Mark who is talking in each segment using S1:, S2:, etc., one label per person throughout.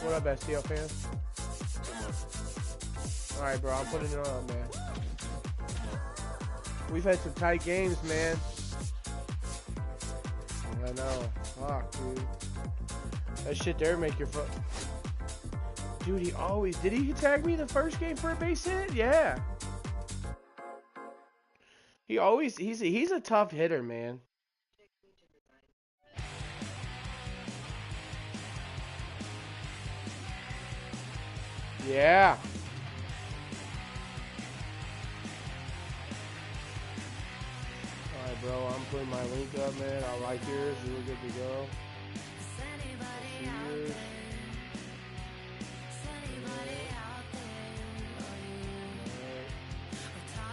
S1: What up, STL Fan? Alright, bro, I'm putting it on, man. We've had some tight games, man. I know. Fuck, dude. That shit there make your foot. Dude, he always... Did he tag me the first game for a base hit? Yeah. He always... He's a tough hitter, man. Yeah. Alright, bro, I'm putting my link up, man. I like yours. We're good to go.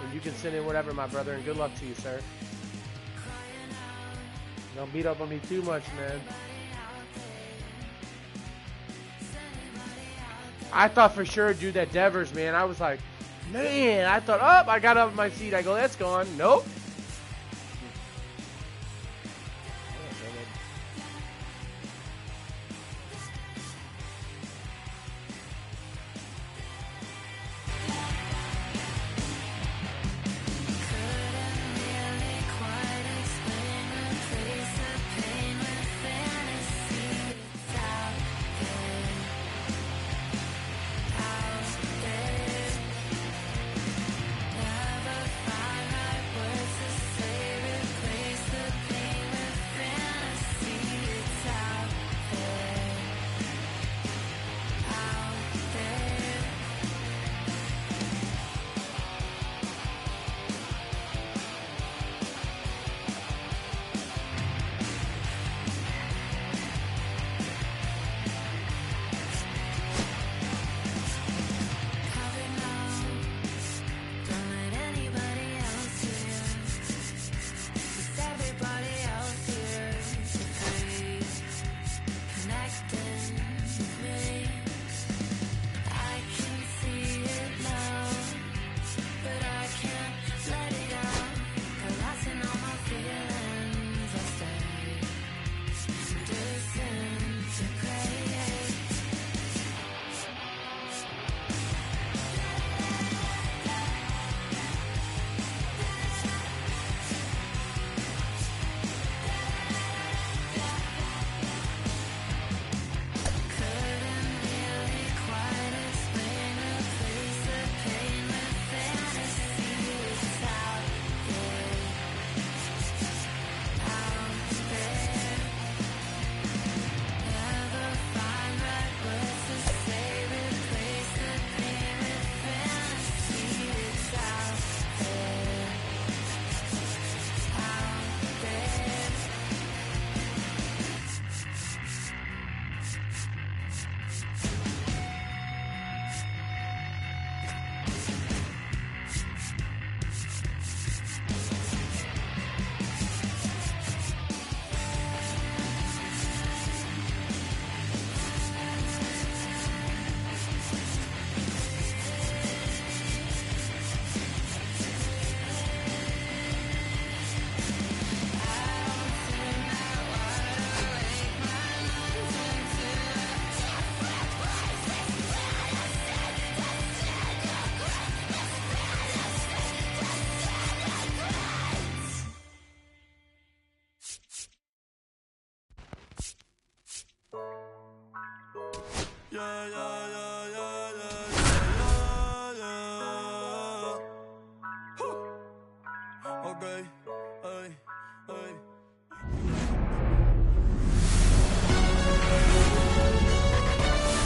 S1: And you can send in whatever, my brother, and good luck to you, sir. Don't beat up on me too much, man. I thought for sure, dude, that Devers, man. I was like, man, I thought, oh, I got up in my seat. I go, that's gone. Nope.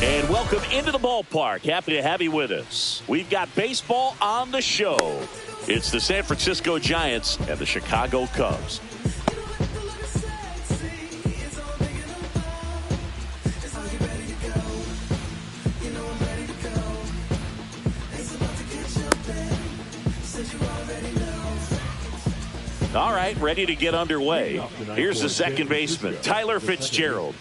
S2: And welcome into the ballpark. Happy to have you with us. We've got baseball on the show. It's the San Francisco Giants and the Chicago Cubs. All right, ready to get underway. Here's the second baseman, Tyler Fitzgerald.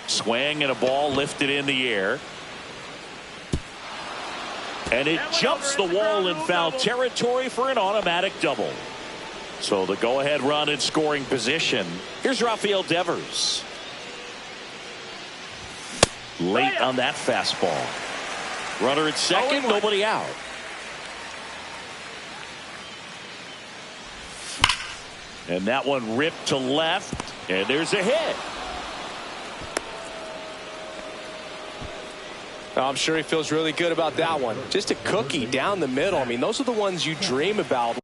S2: Swing and a ball lifted in the air. And it jumps the wall in foul territory for an automatic double. So the go-ahead run in scoring position. Here's Rafael Devers. Late on that fastball. Runner at second, nobody out. And that one ripped to left, and there's a hit.
S3: I'm sure he feels really good about that one. Just a cookie down the middle. I mean, those are the ones you dream about.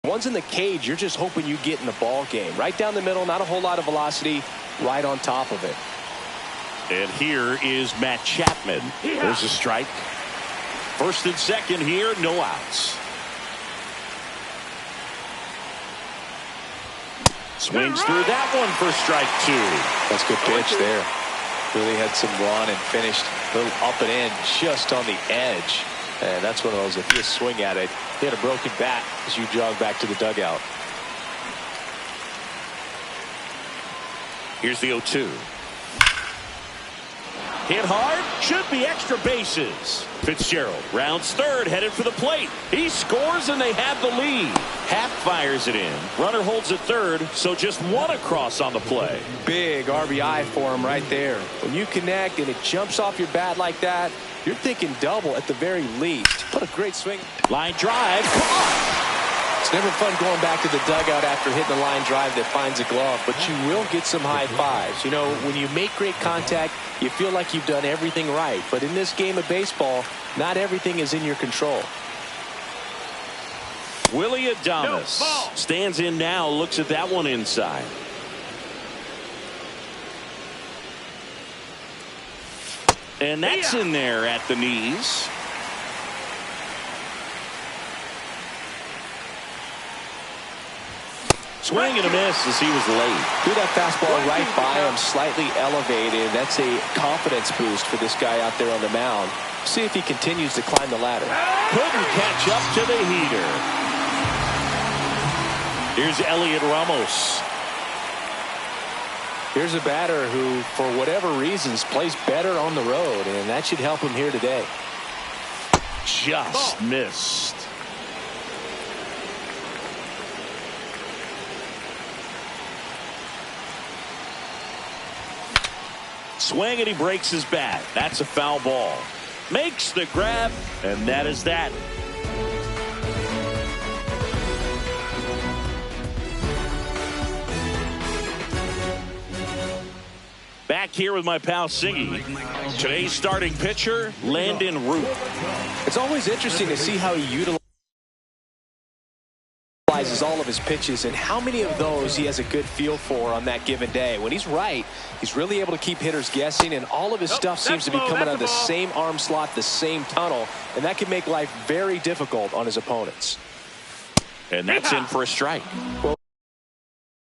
S3: Ones in the cage, you're just hoping you get in the ball game. Right down the middle, not a whole lot of velocity, right on top of it.
S2: And here is Matt Chapman. There's a strike. First and second here, no outs. Swings through that one for strike two.
S3: That's a good pitch there. Really had some run and finished a little up and in just on the edge. And that's one of those, if you swing at it, he had a broken bat as you jog back to the dugout.
S2: Here's the 0-2. Hit hard, should be extra bases. Fitzgerald rounds third, headed for the plate. He scores and they have the lead. Half fires it in. Runner holds at third, so just one across on the play.
S3: Big RBI for him right there. When you connect and it jumps off your bat like that, you're thinking double at the very least. What a great swing.
S2: Line drive. Come on.
S3: It's never fun going back to the dugout after hitting a line drive that finds a glove, but you will get some high fives. You know, when you make great contact, you feel like you've done everything right. But in this game of baseball, not everything is in your control.
S2: Willie Adames stands in now, looks at that one inside. And that's in there at the knees. Swing and a miss as he was late.
S3: Threw that fastball right by him, slightly elevated. That's a confidence boost for this guy out there on the mound. See if he continues to climb the ladder.
S2: Couldn't catch up to the heater. Here's Elliot Ramos.
S3: Here's a batter who, for whatever reasons, plays better on the road, and that should help him here today.
S2: Just missed. Swing and he breaks his bat. That's a foul ball. Makes the grab, and that is that. Back here with my pal Siggy. Today's starting pitcher, Landon Root.
S3: It's always interesting to see how he utilizes all of his pitches and how many of those he has a good feel for on that given day. When he's right, he's really able to keep hitters guessing, and all of his stuff seems to be coming out of the same arm slot, the same tunnel, and that can make life very difficult on his opponents.
S2: And that's in for a strike.
S3: Well,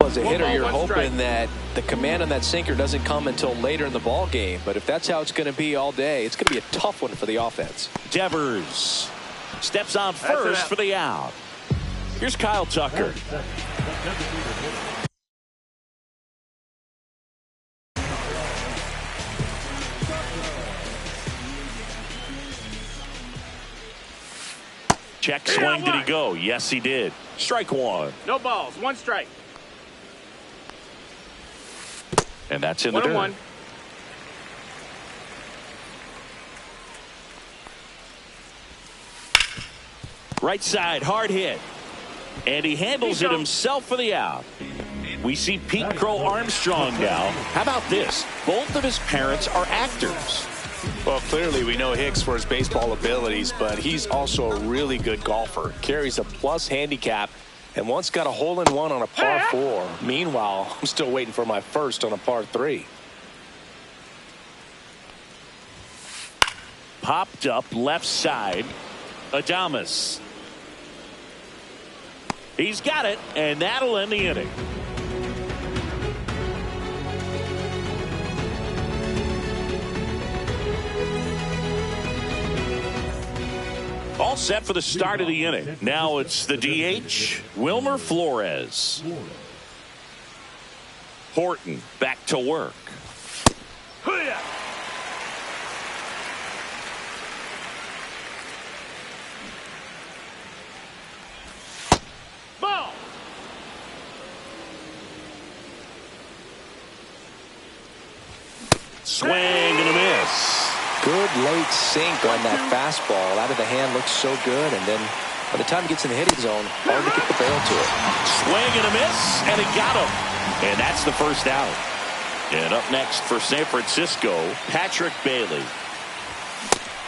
S3: as a hitter, you're hoping that the command on that sinker doesn't come until later in the ball game, but if that's how it's going to be all day, it's going to be a tough one for the offense.
S2: Devers steps on first for the out. Here's Kyle Tucker. Check swing. Did he go? Yes, he did. Strike one.
S1: No balls. One strike.
S2: And that's in the dirt.
S1: 1-1.
S2: Right side, hard hit. And he handles it himself for the out. We see Pete Crow Armstrong now. How about this? Both of his parents are actors.
S3: Well, clearly we know Hicks for his baseball abilities, but he's also a really good golfer. Carries a plus handicap and once got a hole-in-one on a par 4. Meanwhile, I'm still waiting for my first on a par 3.
S2: Popped up left side. Adames. He's got it, and that'll end the inning. All set for the start of the inning. Now it's the DH, Wilmer Flores. Horton back to work. Ball. Swing and a miss.
S3: Good late sink on that fastball. Out of the hand, looks so good, and then by the time he gets in the hitting zone, hard to get the barrel to it.
S2: Swing and a miss, and he got him. And that's the first out. And up next for San Francisco, Patrick Bailey.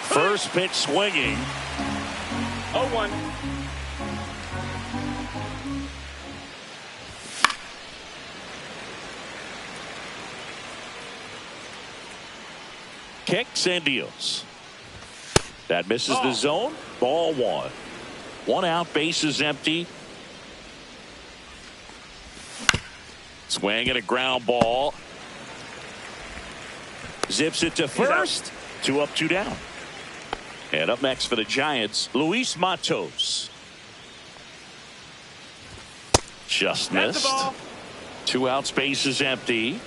S2: First pitch swinging.
S4: 0-1.
S2: Kicks and deals. That misses the zone. Ball one. One out, bases empty. Swing and a ground ball. Zips it to first. 2 up, 2 down. And up next for the Giants, Luis Matos. Just missed. 2 outs, bases empty.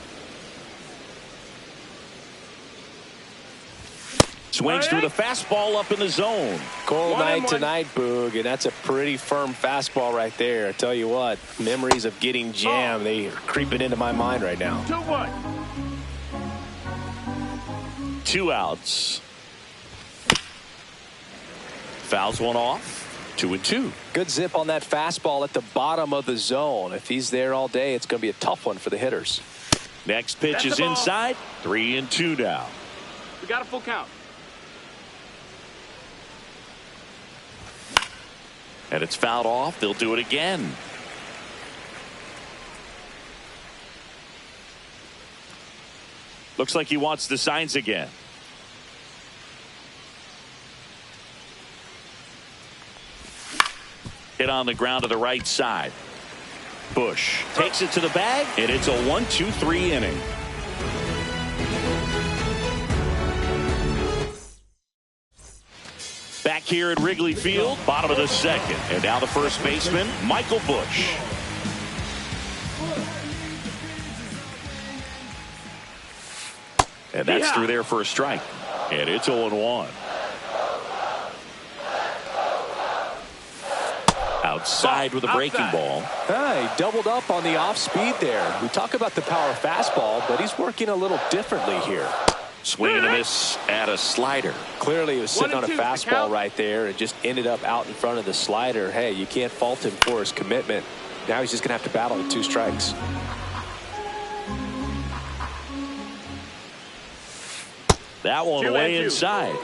S2: Swings through the fastball up in the zone.
S3: Cold night tonight, Boog, and that's a pretty firm fastball right there. I tell you what, memories of getting jammed, they are creeping into my mind right now.
S4: 2-1.
S2: 2 outs. Fouls one off. 2-2.
S3: Good zip on that fastball at the bottom of the zone. If he's there all day, it's going to be a tough one for the hitters.
S2: Next pitch is inside. 3-2 now.
S4: We got a full count.
S2: And it's fouled off. They'll do it again. Looks like he wants the signs again. Hit on the ground to the right side. Bush takes it to the bag, and it's a 1-2-3 inning. Back here at Wrigley Field, bottom of the second. And now the first baseman, Michael Bush. And that's through there for a strike. And it's 0-1. Outside with a breaking ball.
S3: He doubled up on the off speed there. We talk about the power fastball, but he's working a little differently here.
S2: Swing and a miss at a slider.
S3: Clearly, he was sitting on a fastball right there and just ended up out in front of the slider. Hey, you can't fault him for his commitment. Now he's just going to have to battle with 2 strikes.
S2: That one way inside.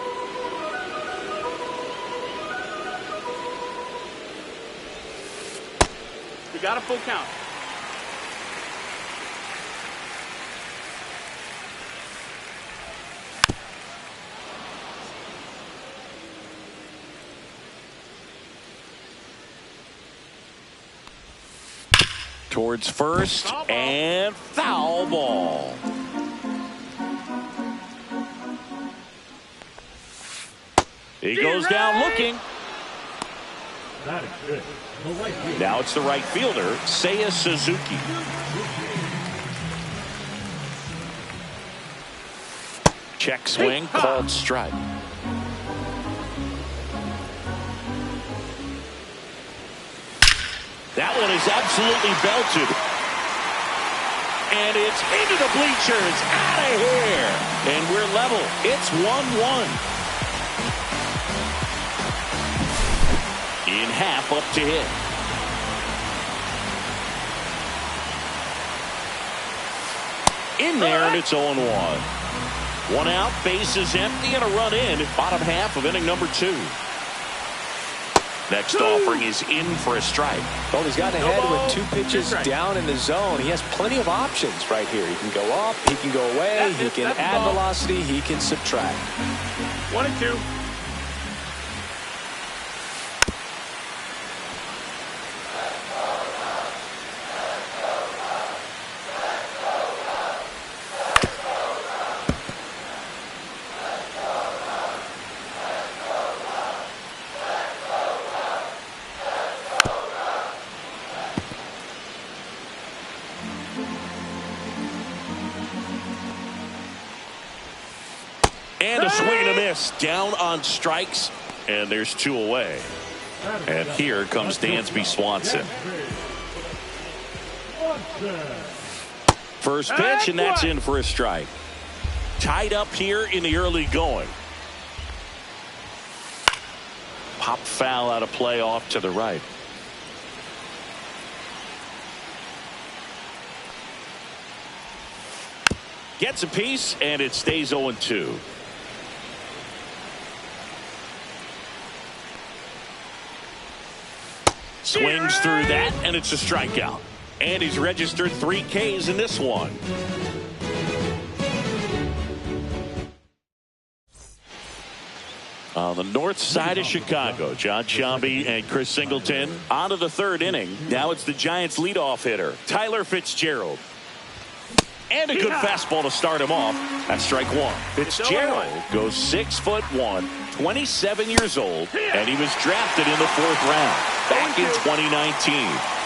S4: We got a full count.
S2: Towards first and foul ball. He goes down looking.
S5: That is good.
S2: Now it's the right fielder, Seiya Suzuki. Check swing, called strike. That one is absolutely belted. And it's into the bleachers, out of here. And we're level. It's 1-1. In half up to hit. In there, and it's 0-1. 1 out, bases empty, and a run in. Bottom half of inning number 2. Next offering is in for a strike.
S3: Well, he's gotten ahead with 2 pitches down in the zone. He has plenty of options right here. He can go up, he can go away, he can add velocity, he can subtract.
S4: 1-2.
S2: And a swing and a miss. Down on strikes. And there's 2 away. And here comes Dansby Swanson. First pitch, and that's in for a strike. Tied up here in the early going. Pop foul out of play off to the right. Gets a piece, and it stays 0-2. Swings through that, and it's a strikeout. And he's registered 3 Ks in this one. On the north side of Chicago, John Sciambi and Chris Singleton on to the 3rd inning. Now it's the Giants' leadoff hitter, Tyler Fitzgerald. And a good fastball to start him off. That's strike 1. Fitzgerald goes 6'1", 27 years old, and he was drafted in the 4th round back in 2019.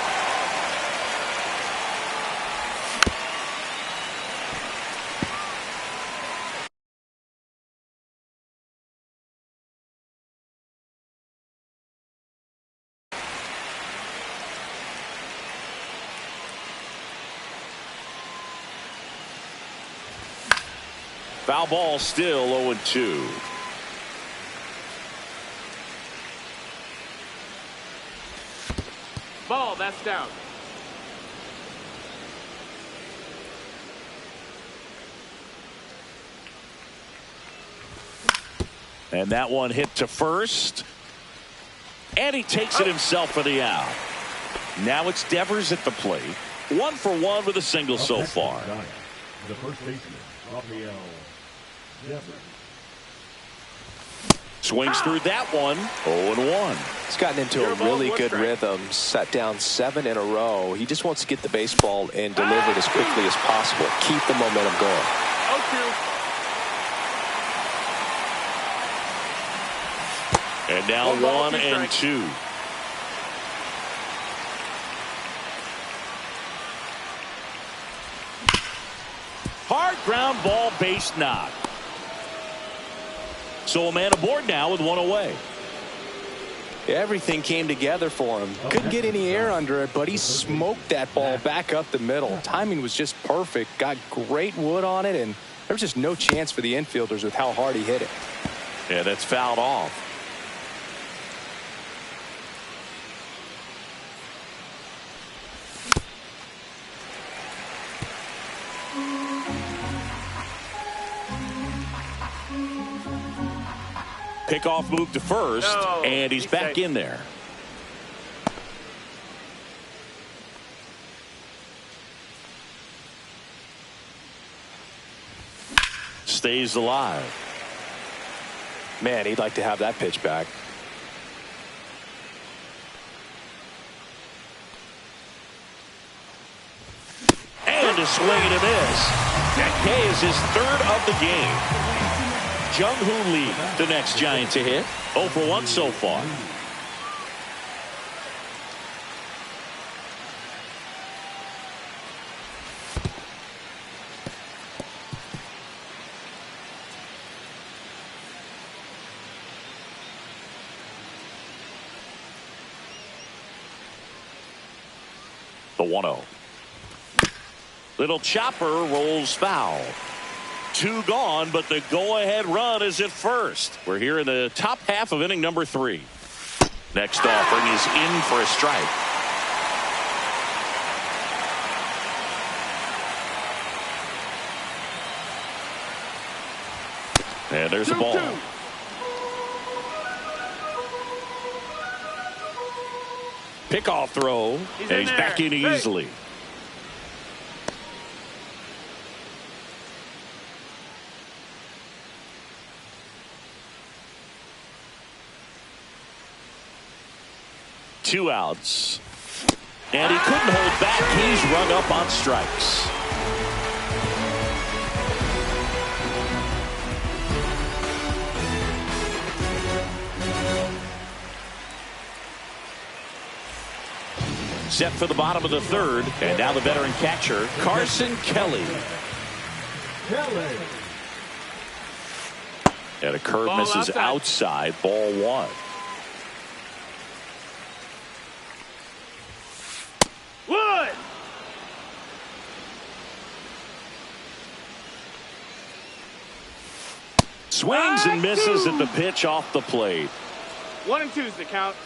S2: Foul ball, still 0-2.
S4: Ball, that's down.
S2: And that one hit to first. And he takes it himself for the out. Now it's Devers at the plate. 1 for 1 with a single so far.
S5: The first baseman, Rafael Devers.
S2: Swings through that one. 0-1.
S3: He's gotten into a really good rhythm. Set down 7 in a row. He just wants to get the baseball and deliver it as quickly as possible. Keep the momentum going.
S4: 0-2.
S2: And now 1 and 2. Hard ground ball, base knock. So a man aboard now with 1 away.
S3: Everything came together for him. Couldn't get any air under it, but he smoked that ball back up the middle. Timing was just perfect. Got great wood on it, and there was just no chance for the infielders with how hard he hit it.
S2: Yeah, that's fouled off. Pickoff move to first, and he's back in there. Stays alive.
S3: Man, he'd like to have that pitch back.
S2: And a swing and a miss. That K is his 3rd of the game. Jung-Hoo Lee, the next Giant to hit. 0 for 1 so far. The 1-0. Little chopper rolls foul. 2 gone, but the go-ahead run is at first. We're here in the top half of inning number 3. Next offering is in for a strike. And there's a ball. Pickoff throw, and he's back in easily. Two outs. And he couldn't hold back. He's rung up on strikes. Set for the bottom of the 3rd. And now the veteran catcher, Carson Kelly. And a curve
S4: Ball
S2: misses outside. Ball 1.
S4: Wood!
S2: Swings and misses at the pitch off the plate.
S4: 1 and 2's the count.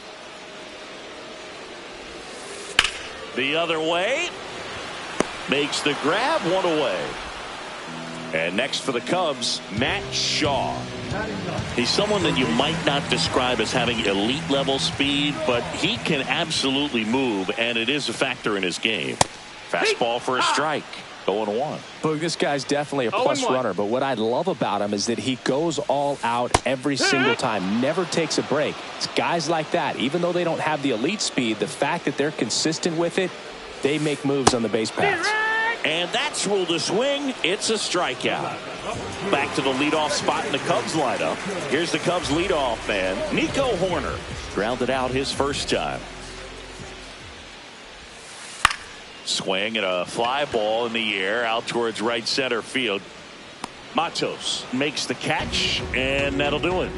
S2: The other way. Makes the grab, 1 away. And next for the Cubs, Matt Shaw. He's someone that you might not describe as having elite level speed, but he can absolutely move, and it is a factor in his game. Fastball for a strike. 0-1.
S3: Boog, this guy's definitely a plus runner, but what I love about him is that he goes all out every single time, never takes a break. It's guys like that, even though they don't have the elite speed, the fact that they're consistent with it, they make moves on the base paths.
S2: And that's ruled a swing. It's a strikeout. Back to the leadoff spot in the Cubs lineup. Here's the Cubs leadoff man, Nico Horner. Grounded out his first time. Swing and a fly ball in the air out towards right center field. Matos makes the catch, and that'll do it.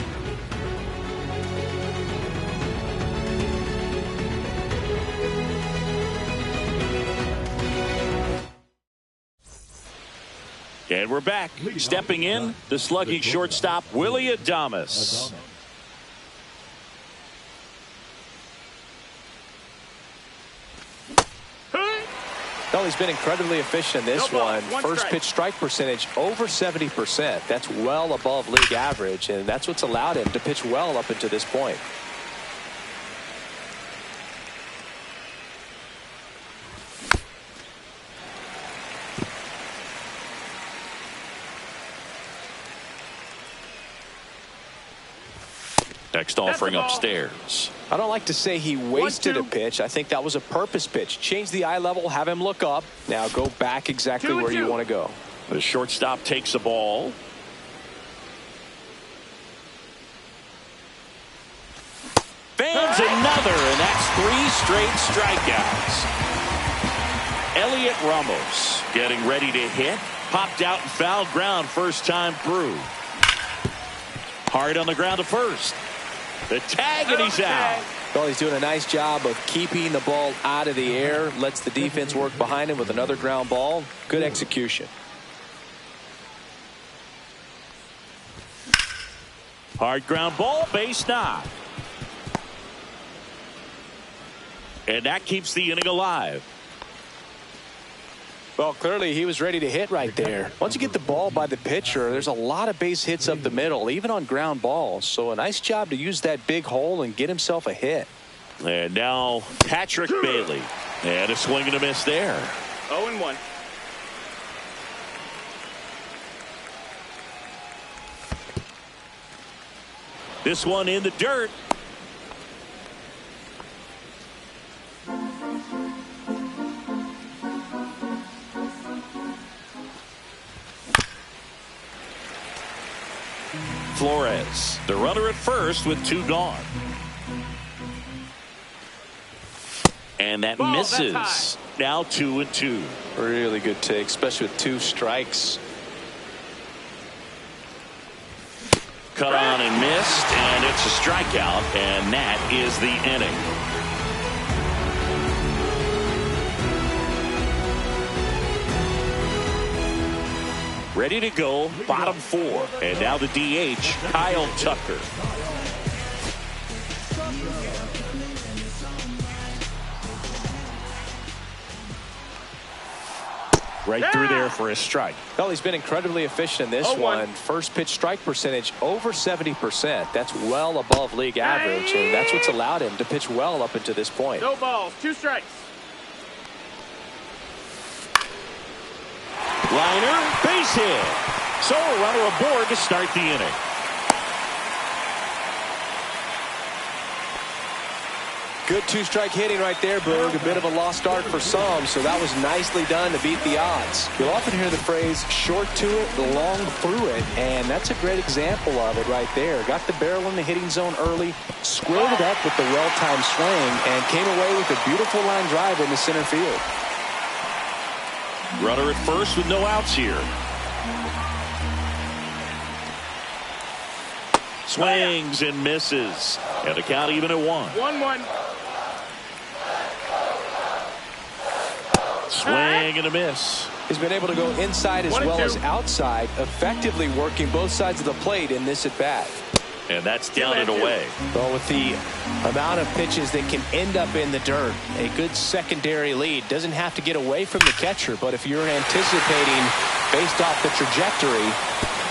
S2: And we're back. Stepping in, the slugging shortstop, Willie Adames.
S3: Well, he's been incredibly efficient in this one. First pitch strike percentage over 70%. That's well above league average, and that's what's allowed him to pitch well up until this point.
S2: Next offering upstairs.
S3: I don't like to say he wasted a pitch. I think that was a purpose pitch. Change the eye level, have him look up. Now go back exactly where you want to go.
S2: The shortstop takes the ball. Fans another, and that's 3 straight strikeouts. Elliot Ramos getting ready to hit. Popped out and fouled ground first time through. Hard on the ground to first. The tag, and he's out.
S3: Well, he's doing a nice job of keeping the ball out of the air. Lets the defense work behind him with another ground ball. Good execution.
S2: Hard ground ball, base knock. And that keeps the inning alive.
S3: Well, clearly he was ready to hit right there. Once you get the ball by the pitcher, there's a lot of base hits up the middle, even on ground balls. So a nice job to use that big hole and get himself a hit.
S2: And now Patrick Bailey. And a swing and a miss there.
S4: 0-1.
S2: This one in the dirt. Flores, the runner at first with 2 gone. And that misses. Now 2-2.
S3: Really good take, especially with 2 strikes.
S2: Cut on and missed, and it's a strikeout, and that is the inning. Ready to go, bottom 4. And now the DH, Kyle Tucker. Right through there for a strike.
S3: Well, he's been incredibly efficient in this one. First pitch strike percentage over 70%. That's well above league average, and that's what's allowed him to pitch well up until this point.
S4: No balls, 2 strikes.
S2: Liner, base hit. So a runner aboard to start the inning.
S3: Good 2-strike hitting right there, Boog. A bit of a lost art for some, so that was nicely done to beat the odds. You'll often hear the phrase, short to it, long through it, and that's a great example of it right there. Got the barrel in the hitting zone early, squared it up with the well-timed swing, and came away with a beautiful line drive in the center field.
S2: Runner at first with no outs here. Swings and misses. And the count even at 1.
S4: 1-1.
S2: Swing and a miss.
S3: He's been able to go inside as well as outside, effectively working both sides of the plate in this at-bat.
S2: And that's down and away.
S3: Well, with the amount of pitches that can end up in the dirt, a good secondary lead doesn't have to get away from the catcher, but if you're anticipating based off the trajectory,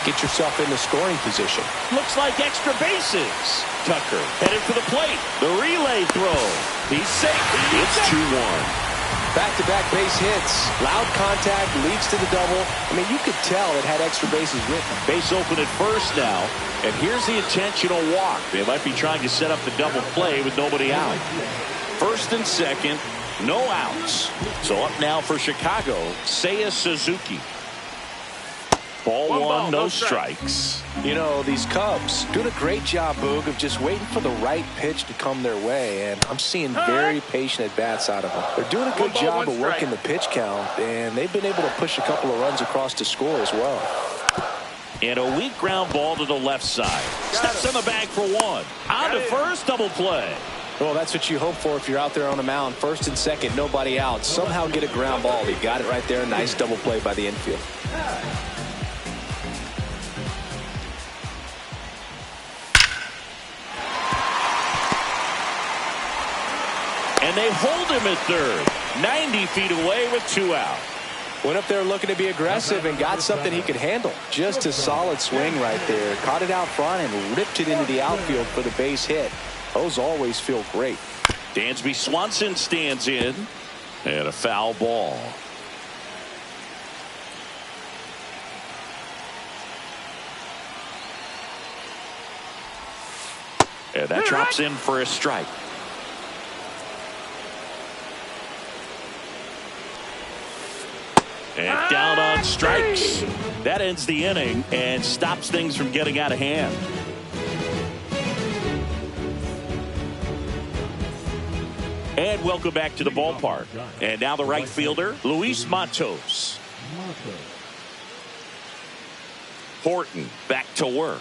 S3: get yourself in the scoring position.
S2: Looks like extra bases. Tucker headed for the plate. The relay throw. He's safe. It's 2-1.
S3: Back-to-back base hits. Loud contact leads to the double. I mean, you could tell it had extra bases written.
S2: Base open at first now. And here's the intentional walk. They might be trying to set up the double play with nobody out. First and second, no outs. So up now for Chicago, Seiya Suzuki. Ball one, no strikes.
S3: You know, these Cubs doing a great job, Boog, of just waiting for the right pitch to come their way, and I'm seeing very patient at-bats out of them. They're doing a good job of working the pitch count, and they've been able to push a couple of runs across to score as well.
S2: And a weak ground ball to the left side. Steps in the bag for 1. On to first, double play.
S3: Well, that's what you hope for if you're out there on the mound. First and second, nobody out. Somehow get a ground ball. He got it right there. Nice double play by the infield.
S2: And they hold him at third. 90 feet away with 2 out.
S3: Went up there looking to be aggressive and got something he could handle. Just a solid swing right there. Caught it out front and ripped it into the outfield for the base hit. Those always feel great.
S2: Dansby Swanson stands in. And a foul ball. And that drops in for a strike. And down on strikes. That ends the inning and stops things from getting out of hand. And welcome back to the ballpark. And now the right fielder, Luis Matos. Horton back to work.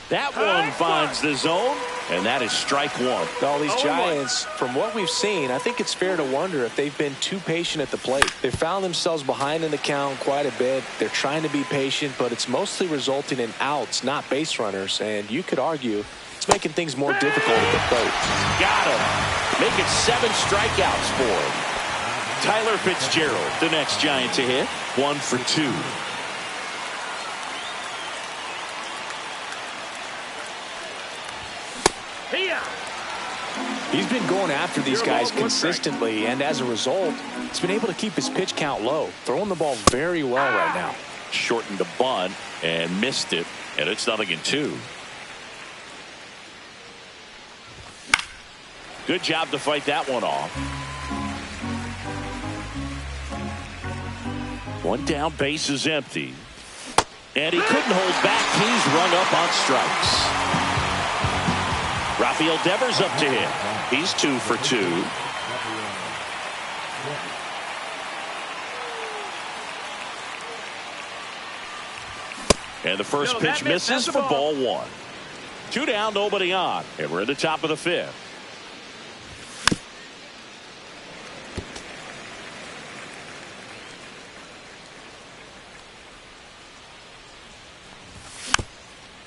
S2: That one finds the zone, and that is strike 1.
S3: All these Giants, from what we've seen, I think it's fair to wonder if they've been too patient at the plate. They found themselves behind in the count quite a bit. They're trying to be patient, but it's mostly resulting in outs, not base runners. And you could argue it's making things more difficult at the plate.
S2: Got him. Make it 7 strikeouts for him. Tyler Fitzgerald, the next Giant to hit. 1 for 2.
S3: He's been going after these guys consistently, and as a result, he's been able to keep his pitch count low. Throwing the ball very well right now.
S2: Shortened the bunt and missed it, and it's 0-2. Good job to fight that one off. 1 down, base is empty. And he couldn't hold back. He's rung up on strikes. Rafael Devers up to hit. He's 2 for 2. And the first pitch misses for ball 1. 2 down, nobody on. And we're at the top of the 5th.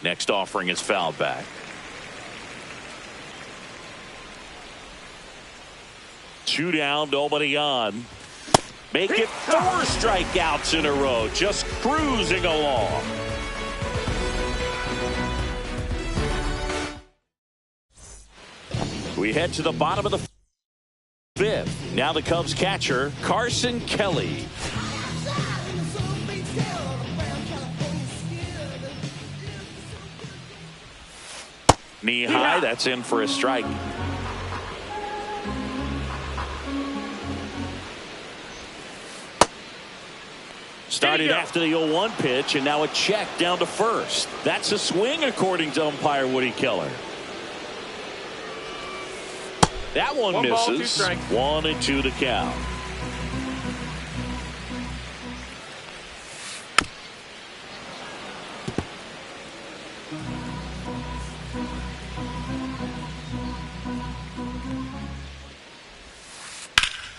S2: Next offering is fouled back. 2 down, nobody on. Make it 4 strikeouts in a row. Just cruising along. We head to the bottom of the 5th. Now the Cubs catcher, Carson Kelly. Knee high, that's in for a strike. Started after the 0-1 pitch, and now a check down to first. That's a swing, according to umpire Woody Keller. That one misses. 1-2 to count.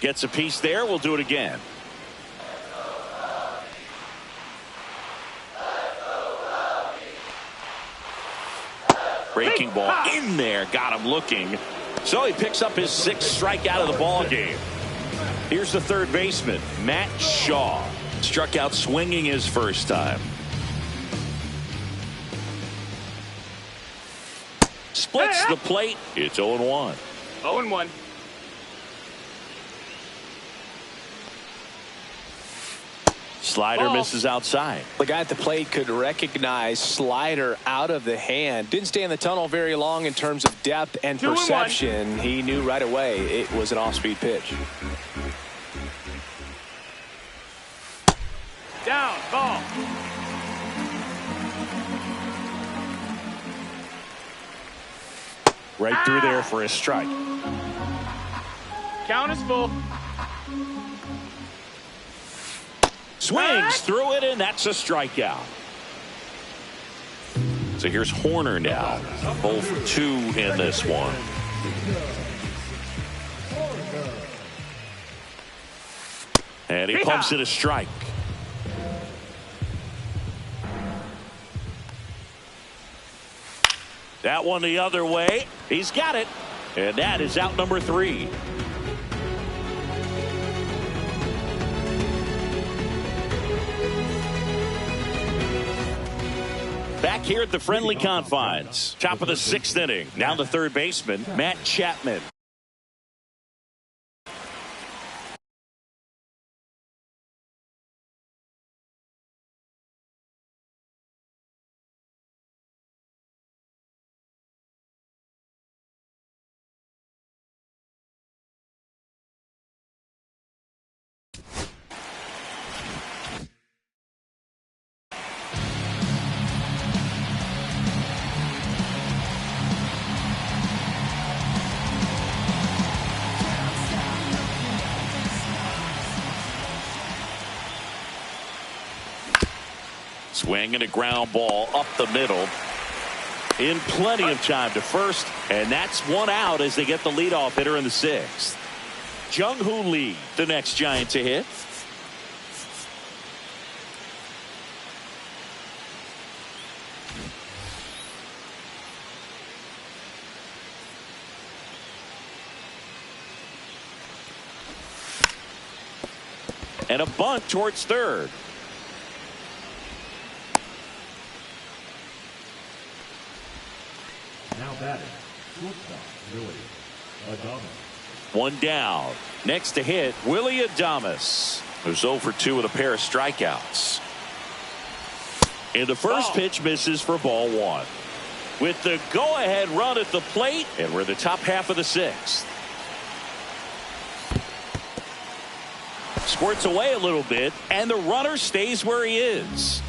S2: Gets a piece there. We'll do it again. Breaking ball in there. Got him looking. So he picks up his 6th strikeout of the ball game. Here's the third baseman, Matt Shaw. Struck out swinging his first time. Splits the plate. It's 0-1.
S4: 0-1.
S2: Slider misses outside.
S3: The guy at the plate could recognize slider out of the hand. Didn't stay in the tunnel very long in terms of depth and perception. He knew right away it was an off-speed pitch.
S4: Down, ball.
S2: Right through there for a strike.
S4: Count is full.
S2: Swings through it, and that's a strikeout. So here's Horner now. Both 2 in this one. And he pumps it a strike. That one the other way. He's got it. And that is out number 3. Back here at the friendly confines. Top of the 6th inning. Now the third baseman, Matt Chapman. Swing and a ground ball up the middle. In plenty of time to first, and that's 1 out as they get the leadoff hitter in the 6th. Jung-Hoo Lee, the next Giant to hit. And a bunt towards third.
S5: Now batting, shortstop, Willie Adames.
S2: 1 down. Next to hit, Willie Adames, who's 0 for 2 with a pair of strikeouts. And the first pitch misses for ball 1. With the go-ahead run at the plate, and we're in the top half of the 6th. Squirts away a little bit, and the runner stays where he is.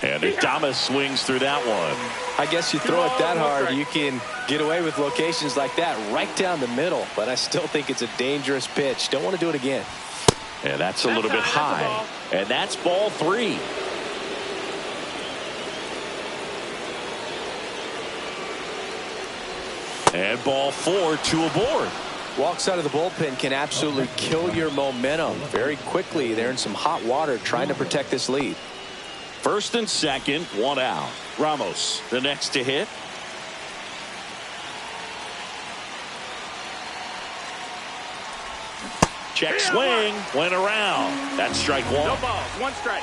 S2: And Adames swings through that one.
S3: I guess you throw it that hard, you can get away with locations like that right down the middle. But I still think it's a dangerous pitch. Don't want to do it again.
S2: And that's a little bit high. And that's ball 3. And ball 4, 2 aboard.
S3: Walks out of the bullpen can absolutely kill your momentum very quickly. They're in some hot water trying to protect this lead.
S2: First and second, 1 out. Ramos, the next to hit. Check swing, went around. That's strike 1.
S4: No balls, 1 strike.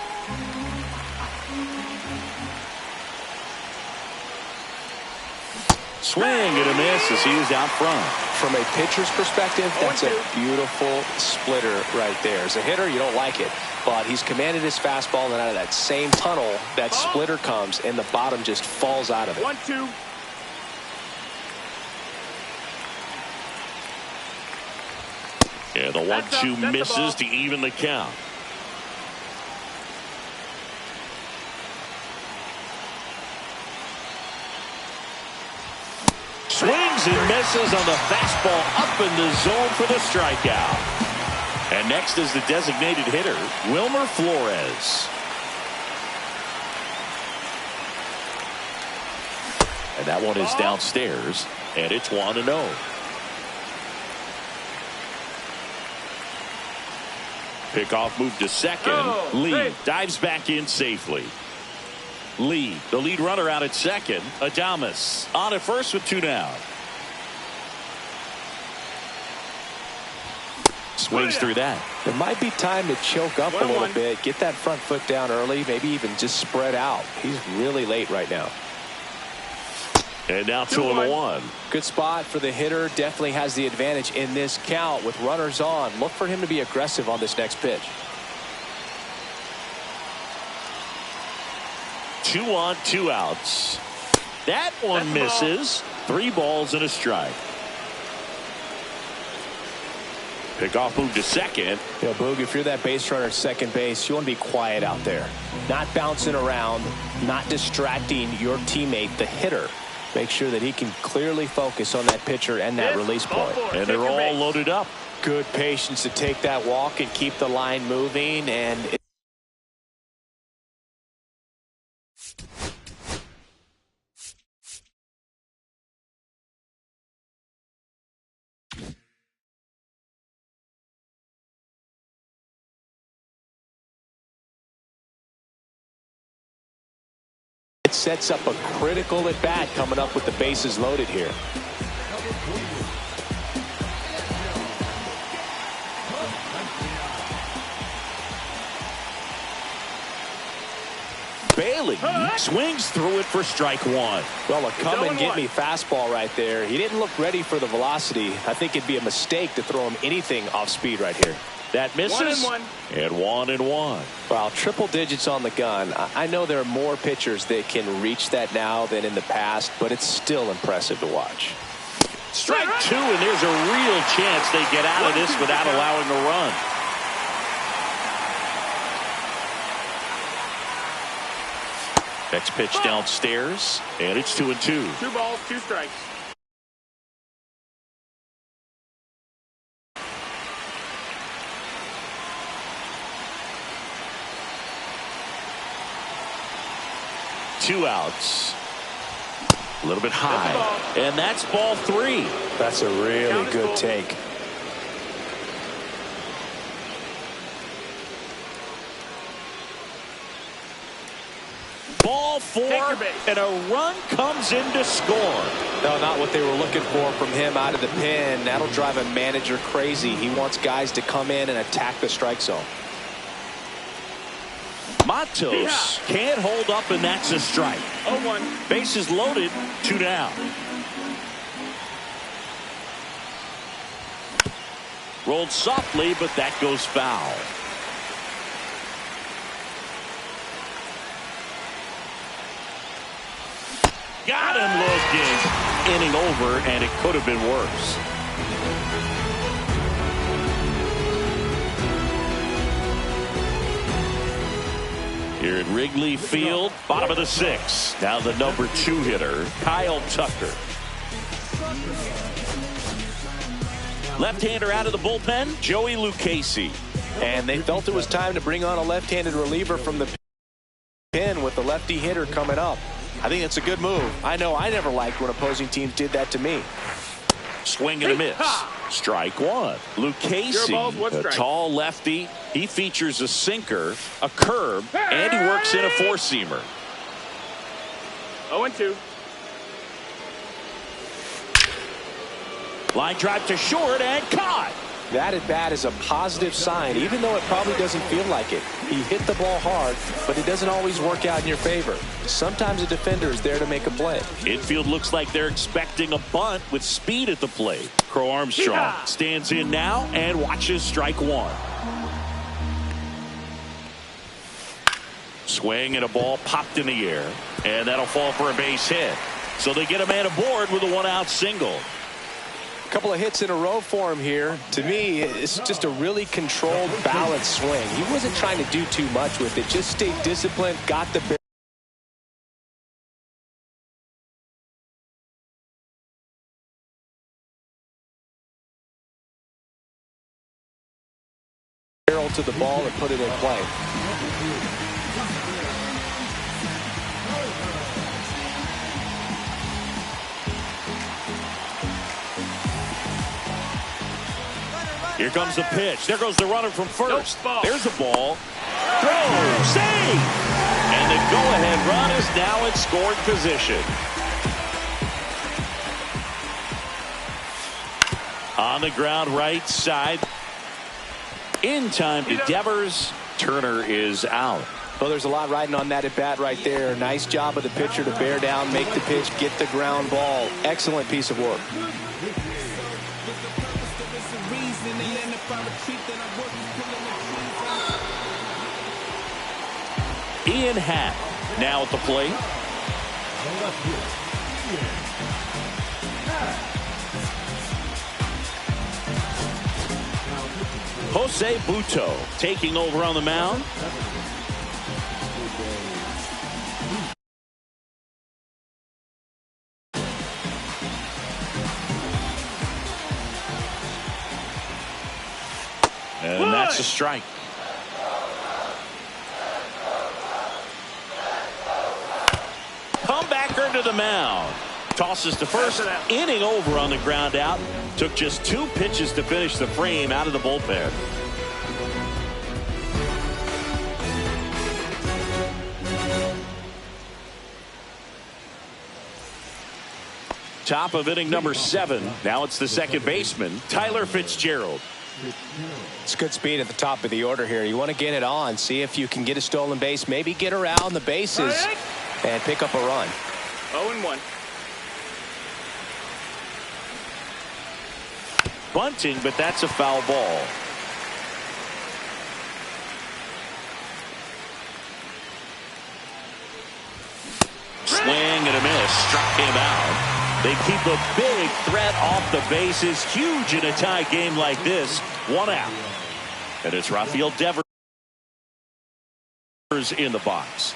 S2: Swing and a miss as he is out front.
S3: From a pitcher's perspective, that's a beautiful splitter right there. As a hitter, you don't like it. But he's commanded his fastball, and out of that same tunnel, that splitter comes, and the bottom just falls out of it.
S4: 1-2.
S2: Yeah, the 1-2 misses to even the count. Swings and misses on the fastball up in the zone for the strikeout. And next is the designated hitter, Wilmer Flores. And that one is downstairs, and it's 1-0. Pickoff move to second. Lee dives back in safely. Lee, the lead runner, out at second. Adames on at first with 2 down. Swings through that.
S3: There might be time to choke up a little bit, get that front foot down early, maybe even just spread out. He's really late right now.
S2: And now 2-1.
S3: Good spot for the hitter. Definitely has the advantage in this count with runners on. Look for him to be aggressive on this next pitch.
S2: 2 on, 2 outs. That one misses. 3 balls and a strike. Pickoff move to second.
S3: You know, Boog, if you're that base runner at second base, you want to be quiet out there. Not bouncing around, not distracting your teammate, the hitter. Make sure that he can clearly focus on that pitcher and that release point.
S2: And they're all loaded up.
S3: Good patience to take that walk and keep the line moving. And it sets up a critical at bat coming up with the bases loaded here.
S2: Bailey swings through it for strike 1.
S3: Well, a come and get me fastball right there. He didn't look ready for the velocity. I think it'd be a mistake to throw him anything off speed right here.
S2: That misses.
S4: 1-1.
S2: And 1-1.
S3: Wow, triple digits on the gun. I know there are more pitchers that can reach that now than in the past, but it's still impressive to watch.
S2: Strike 2, and there's a real chance they get out of this without allowing a run. Next pitch downstairs, and it's 2-2.
S4: 2 balls, 2 strikes.
S2: Two outs. A little bit high, and that's ball 3.
S3: That's a really good take.
S2: Ball 4, and a run comes in to score.
S3: No, not what they were looking for from him out of the pen. That'll drive a manager crazy. He wants guys to come in and attack the strike zone.
S2: Matos can't hold up, and that's a strike.
S4: 0-1.
S2: Bases loaded, 2 down. Rolled softly, but that goes foul. Got him looking. Inning over, and it could have been worse. Here at Wrigley Field, bottom of the 6th. Now the number 2 hitter, Kyle Tucker. Left-hander out of the bullpen, Joey Lucchesi.
S3: And they felt it was time to bring on a left-handed reliever from the pen with the lefty hitter coming up. I think it's a good move. I know I never liked when opposing teams did that to me.
S2: Swing and a miss. Strike 1. Lucchesi, a tall lefty. He features a sinker, a curve, and he works in a 4-seamer.
S4: 0-2.
S2: Line drive to short and caught.
S3: That at bat is a positive sign, even though it probably doesn't feel like it. He hit the ball hard, but it doesn't always work out in your favor. Sometimes a defender is there to make a play.
S2: Infield looks like they're expecting a bunt with speed at the plate. Crow Armstrong stands in now and watches strike 1. Swing and a ball popped in the air, and that'll fall for a base hit. So they get a man aboard with a 1-out single.
S3: Couple of hits in a row for him here. To me, it's just a really controlled, balanced swing. He wasn't trying to do too much with it. Just stayed disciplined, got the barrel to the ball and put it in play.
S2: Here comes the pitch. There goes the runner from first.
S4: Nope, ball.
S2: There's a ball. Throw. Save. And the go-ahead run is now in scoring position. On the ground right side. In time to Devers. Turner is out.
S3: Well, there's a lot riding on that at bat right there. Nice job of the pitcher to bear down, make the pitch, get the ground ball. Excellent piece of work.
S2: Ian Happ now at the plate. Jose Buto taking over on the mound. And that's a strike. Comebacker to the mound. Tosses to first. Inning over on the ground out. Took just 2 pitches to finish the frame out of the bullpen. Top of inning number 7. Now it's the second baseman, Tyler Fitzgerald.
S3: It's good speed at the top of the order here. You want to get it on, see if you can get a stolen base, maybe get around the bases and pick up a run.
S4: 0-1.
S2: Bunting, but that's a foul ball. Swing and a miss. Struck him out. They keep a big threat off the bases. Huge in a tie game like this. 1 out. And it's Rafael Devers in the box.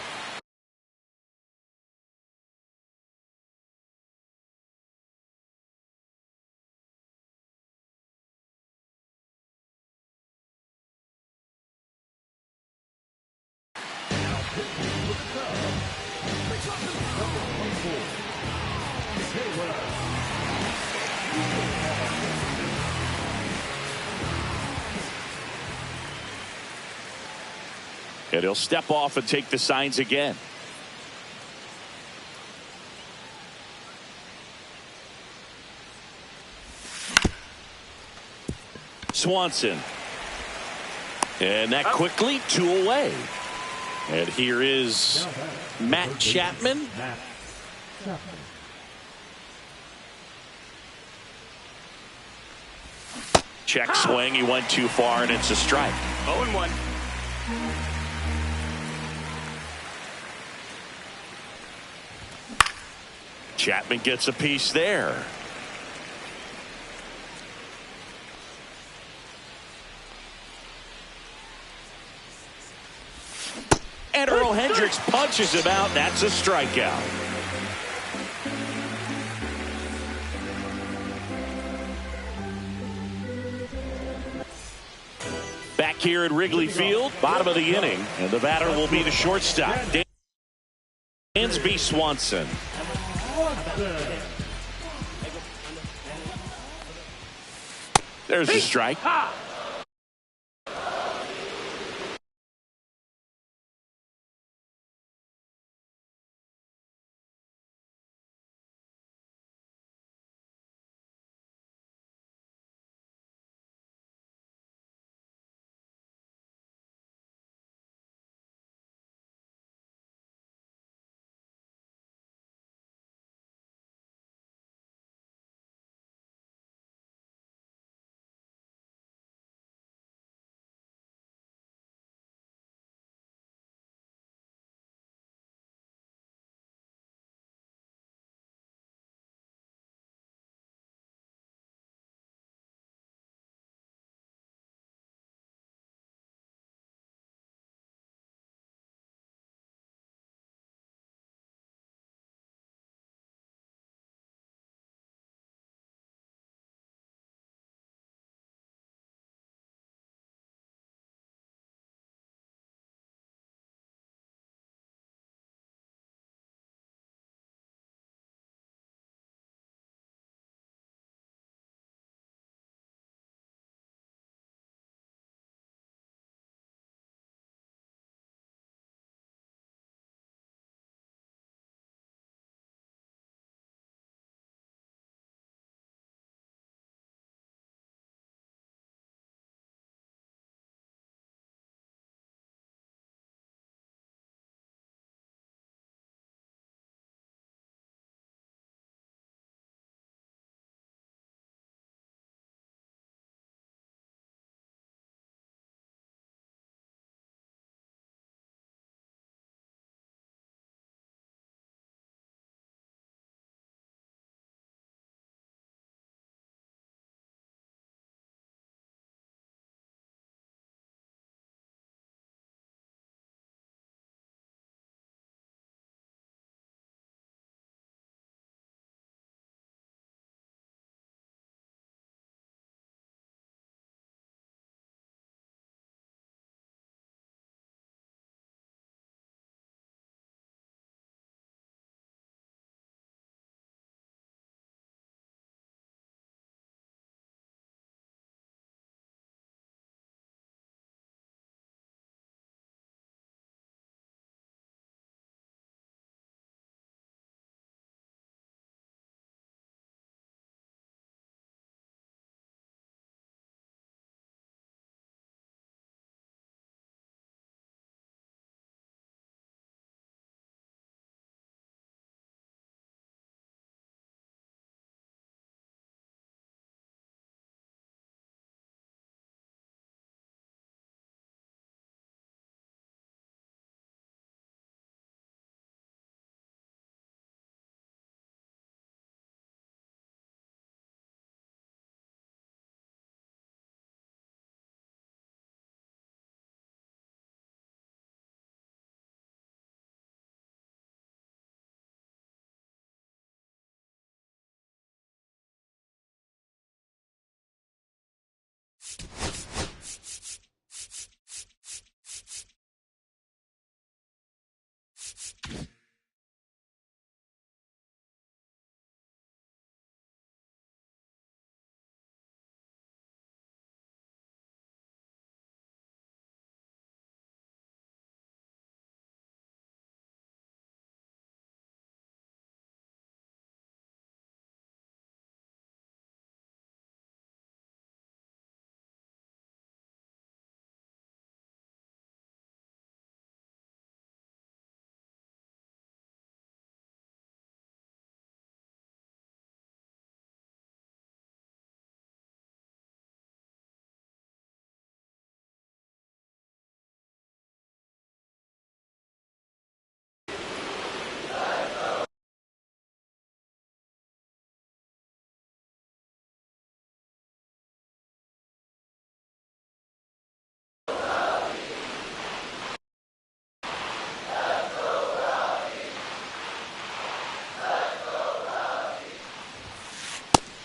S2: And he'll step off and take the signs again. Swanson. And that quickly 2 away. And here is Matt Chapman. Check swing. He went too far and it's a strike.
S4: 0-1.
S2: Chapman gets a piece there. And Earl Hendricks punches him out. That's a strikeout. Back here at Wrigley Field, bottom of the inning, and the batter will be the shortstop, Dansby Swanson. There's a strike.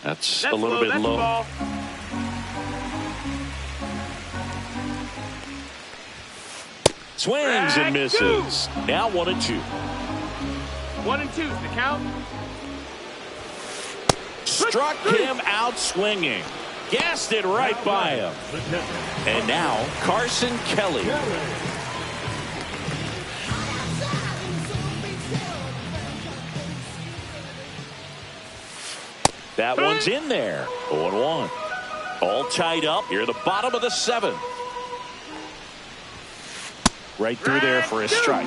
S2: That's a little bit low.
S4: Ball.
S2: Swings and misses. Now 1-2.
S4: 1-2 is the count.
S2: Struck him out swinging. Gassed it right by him. And now Carson Kelly. That one's in there. 0-1. All tied up. Here at the bottom of the 7th. Right through there for a strike.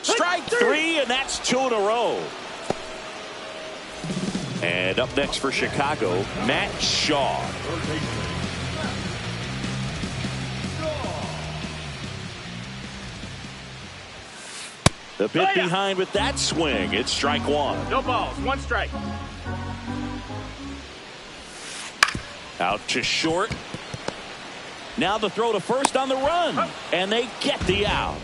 S2: Strike 3, and that's 2 in a row. And up next for Chicago, Matt Shaw. The bit behind with that swing. It's strike 1.
S4: No balls. 1 strike.
S2: Out to short. Now the throw to first on the run. And they get the out.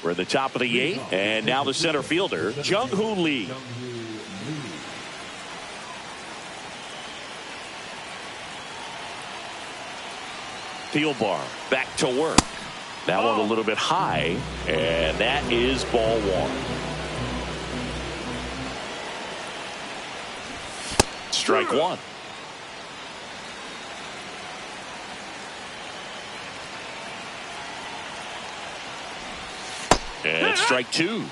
S2: We're at the top of the 8th, and now the center fielder, Jung-Hoo Lee. Thielbar back to work. That one a little bit high, and that is ball 1. Strike 1. And strike 2.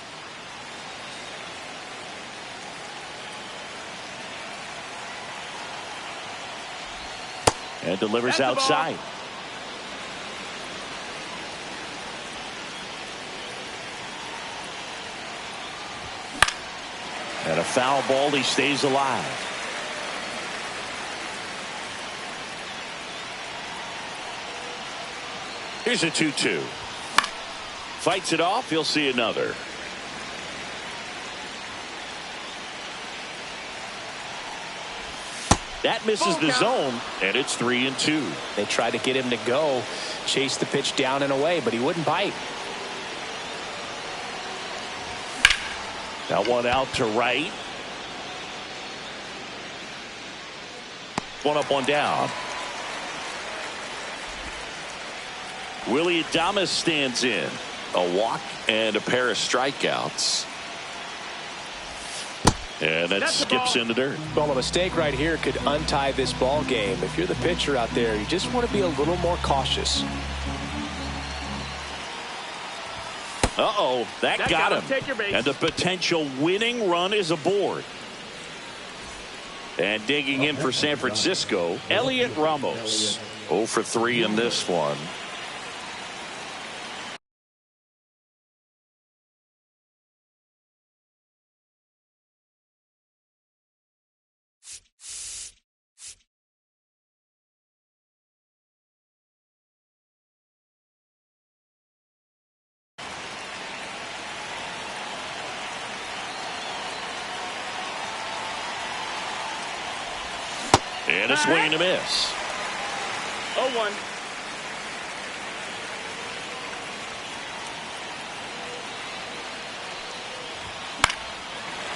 S2: And delivers outside. And a foul ball. He stays alive. Here's a 2-2. Fights it off. He'll see another. That misses the zone, and it's 3-2.
S3: They tried to get him to go, chase the pitch down and away, but he wouldn't bite.
S2: That one out to right. One up, one down. Willie Adames stands in. A walk and a pair of strikeouts. And that skips in the dirt.
S3: Well, a mistake right here could untie this ball game. If you're the pitcher out there, you just want to be a little more cautious.
S2: Uh-oh, that got him.
S4: Take your base.
S2: And the potential winning run is aboard. And digging in for San Francisco, Elliot Ramos. 0 for 3 in this one. And a swing and a miss.
S4: 0-1.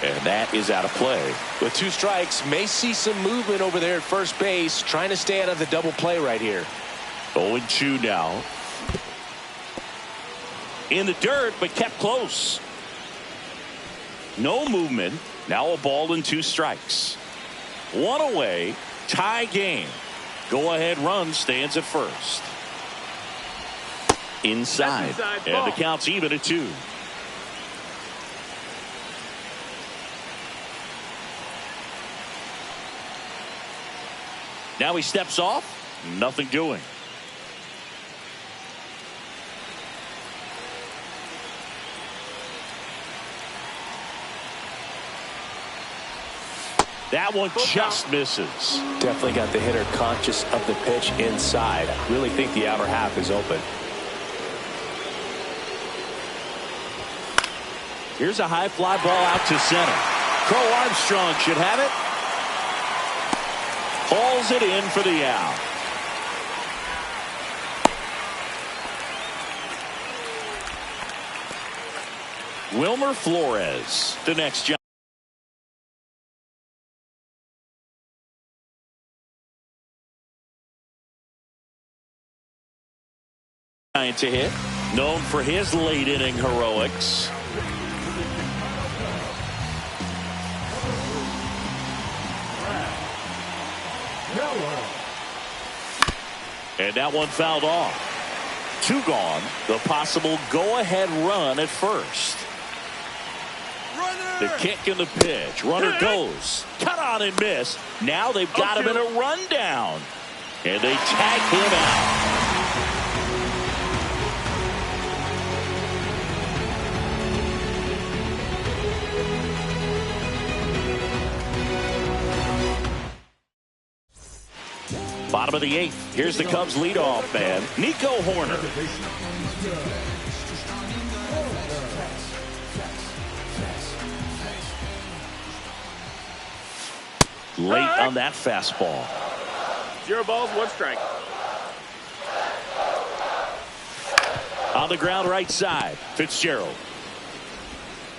S2: And that is out of play.
S3: With 2 strikes, may see some movement over there at first base, trying to stay out of the double play right here.
S2: 0-2 now. In the dirt, but kept close. No movement. Now a ball and 2 strikes. 1 away. Tie game. Go-ahead run stands at first. Inside. And the count's even at 2. Now he steps off. Nothing doing. That one just misses.
S3: Definitely got the hitter conscious of the pitch inside. I really think the outer half is open.
S2: Here's a high fly ball out to center. Crow Armstrong should have it. Hauls it in for the out. Wilmer Flores, the next job. To hit, known for his late inning heroics. And that one fouled off. 2 gone. The possible go-ahead run at first. The kick and the pitch. Runner goes. Cut on and miss. Now they've got him in a rundown. And they tag him out. Bottom of the 8th. Here's the Cubs leadoff man, Nico Horner. Late on that fastball.
S4: 0 balls, 1 strike.
S2: On the ground right side, Fitzgerald.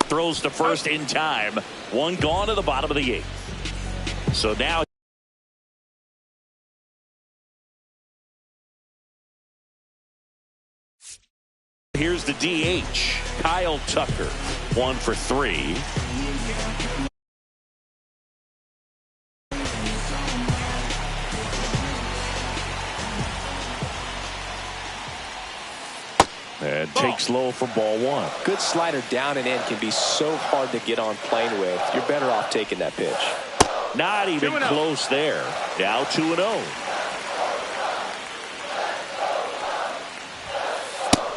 S2: Throws to first in time. 1 gone to the bottom of the 8th. So now here's the DH, Kyle Tucker. 1 for 3. And takes low for ball 1.
S3: Good slider down and in can be so hard to get on plane with. You're better off taking that pitch.
S2: Not even close there. Now 2-0.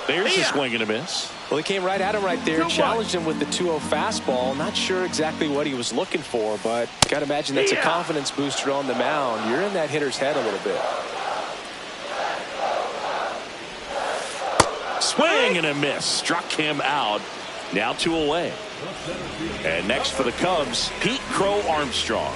S2: There's a swing and a miss.
S3: Well, he came right at him right there, challenged him with the 2-0 fastball. Not sure exactly what he was looking for, but got to imagine that's a confidence booster on the mound. You're in that hitter's head a little bit.
S2: Swing and a miss. Struck him out. Now 2 away. And next for the Cubs, Pete Crow Armstrong.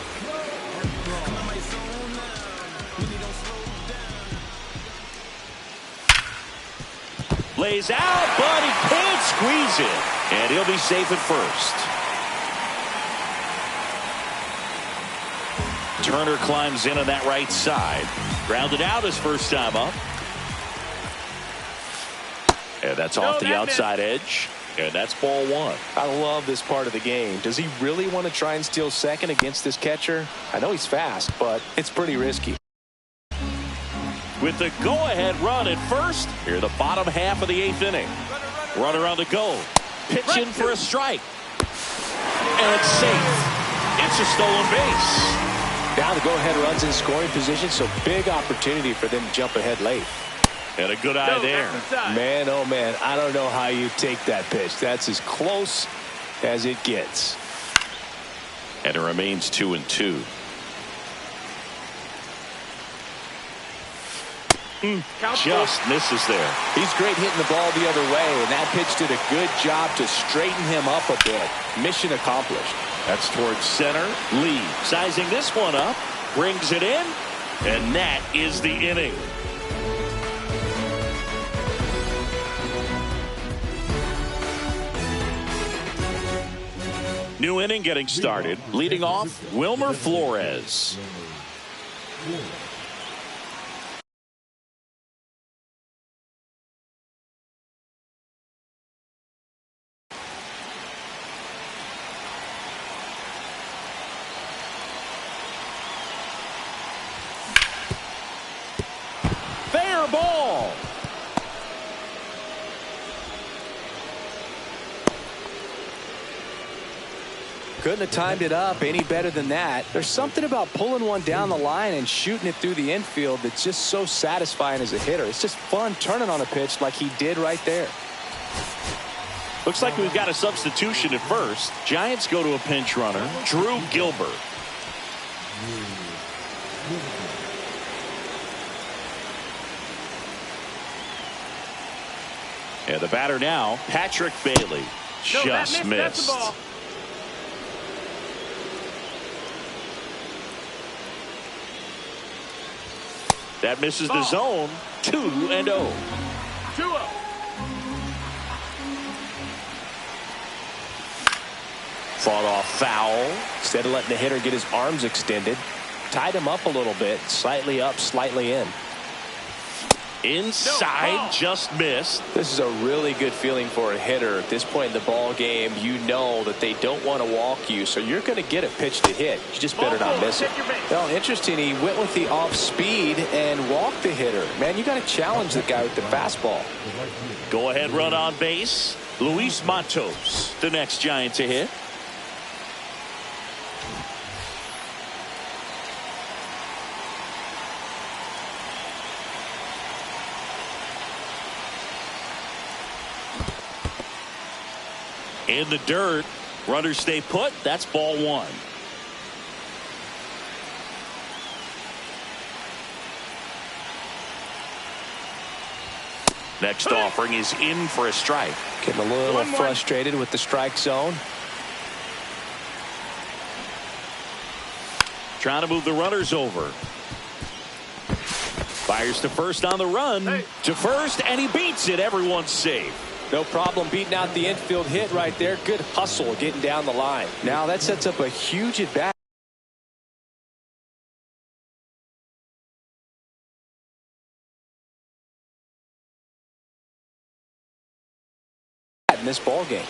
S2: Lays out, but he can't squeeze it. And he'll be safe at first. Turner climbs in on that right side. Grounded out his first time up. And that's off the outside edge. And that's ball 1.
S3: I love this part of the game. Does he really want to try and steal second against this catcher? I know he's fast, but it's pretty risky.
S2: With the go-ahead run at first, here the bottom half of the 8th inning. Runner on the go. Pitching for a strike. And it's safe. It's a stolen base.
S3: Now the go-ahead run's in scoring position, so big opportunity for them to jump ahead late.
S2: And a good eye there.
S3: Man, oh man, I don't know how you take that pitch. That's as close as it gets.
S2: And it remains 2-2. Just misses there.
S3: He's great hitting the ball the other way, and that pitch did a good job to straighten him up a bit. Mission accomplished.
S2: That's towards center. Lee sizing this one up, brings it in, and that is the inning. New inning getting started. Leading off, Wilmer Flores. Fair ball.
S3: Couldn't have timed it up any better than that. There's something about pulling one down the line and shooting it through the infield that's just so satisfying as a hitter. It's just fun turning on a pitch like he did right there.
S2: Looks like we've got a substitution at first. Giants go to a pinch runner, Drew Gilbert. And the batter now, Patrick Bailey. Just missed. That misses the zone. 2-0.
S4: 2-0.
S2: Fought off foul.
S3: Instead of letting the hitter get his arms extended, tied him up a little bit, slightly up, slightly in.
S2: Inside, just missed.
S3: This is a really good feeling for a hitter. At this point in the ball game, you know that they don't want to walk you, so you're going to get a pitch to hit. You just better not miss it. Well, interesting, he went with the off speed and walked the hitter. Man, you got to challenge the guy with the fastball.
S2: Go ahead run on base. Luis Matos, the next Giant to hit. In the dirt, runners stay put. That's ball one. Next offering is in for a strike.
S3: Getting a little frustrated with the strike zone.
S2: Trying to move the runners over. Fires to first on the run. To first, and he beats it. Everyone's safe.
S3: No problem beating out the infield hit right there. Good hustle getting down the line. Now that sets up a huge advantage in this ball game.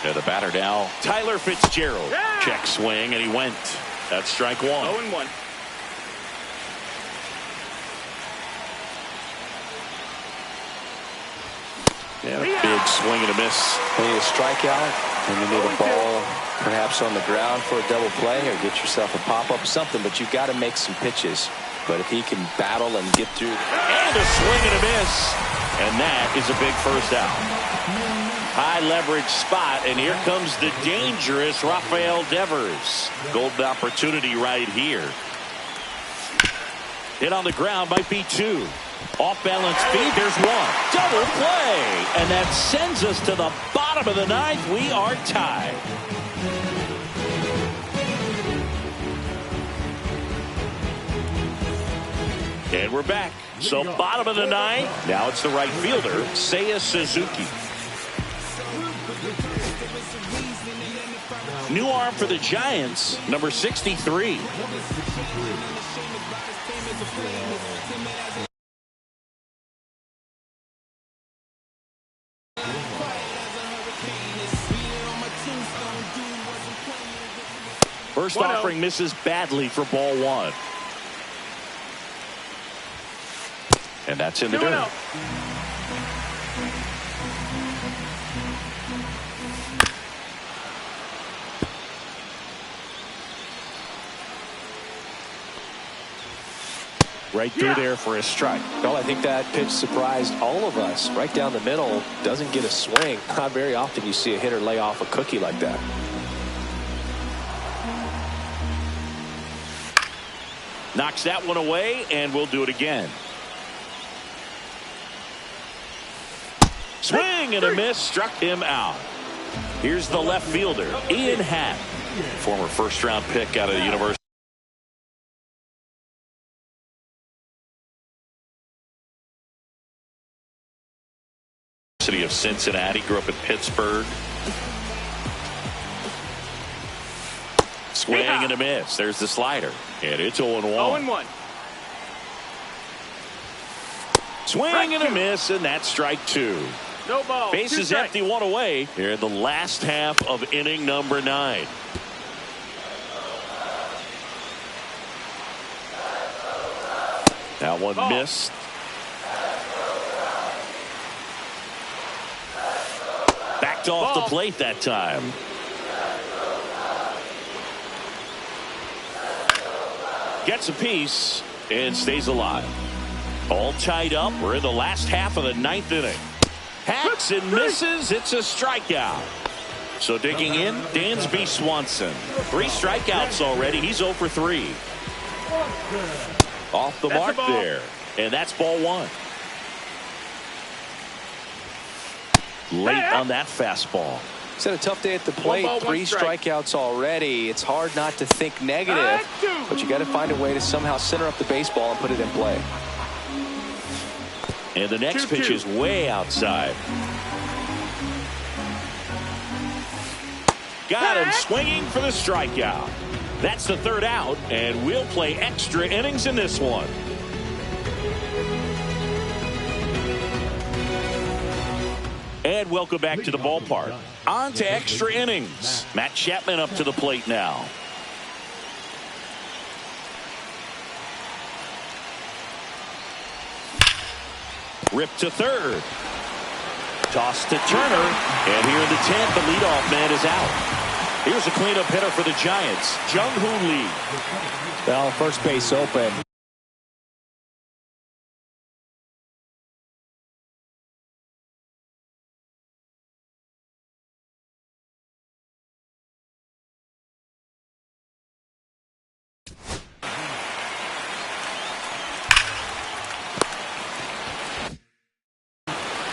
S2: Yeah, the batter now, Tyler Fitzgerald. Check swing, and he went. That's strike one.
S4: 0-1.
S2: Yeah, big swing and a miss.
S3: You need a strikeout, and you need a ball perhaps on the ground for a double play, or get yourself a pop-up, something, but you've got to make some pitches. But if he can battle and get through.
S2: And a swing and a miss. And that is a big first out. High leverage spot, and here comes the dangerous Rafael Devers. Golden opportunity right here. Hit on the ground, might be two. Off balance speed, there's one. Double play, and that sends us to the bottom of the ninth. We are tied. And we're back. So bottom of the ninth. Now it's the right fielder, Seiya Suzuki. New arm for the Giants, number 63. First offering misses badly for ball one. And that's in the dirt. Right through there for a strike.
S3: Well, I think that pitch surprised all of us. Right down the middle, doesn't get a swing. Not very often you see a hitter lay off a cookie like that.
S2: Knocks that one away, and we'll do it again. Swing and a miss, struck him out. Here's the left fielder, Ian Happ, former first-round pick out of the University. University of Cincinnati. Grew up in Pittsburgh. Swing and a miss. There's the slider. And it's 0-1.
S4: 0-1.
S2: Swing and a miss, and that's strike 2.
S4: No ball.
S2: Bases empty, 1 away here in the last half of inning number 9. That one missed. Backed off the plate that time. Gets a piece and stays alive. All tied up. We're in the last half of the 9th inning. Hacks and misses. It's a strikeout. So digging in, Dansby Swanson. 3 strikeouts already. He's 0 for 3. Off the mark there. And that's ball 1. Late on that fastball.
S3: He's had a tough day at the plate. 3 strikeouts already. It's hard not to think negative, but you got to find a way to somehow center up the baseball and put it in play.
S2: And the next pitch is way outside. Got him swinging for the strikeout. That's the 3rd out, and we'll play extra innings in this one. And welcome back to the ballpark. On to extra innings. Matt Chapman up to the plate now. Ripped to 3rd. Toss to Turner. And here in the 10th, the leadoff man is out. Here's a cleanup hitter for the Giants, Jung-Hoo Lee.
S3: Well, first base open.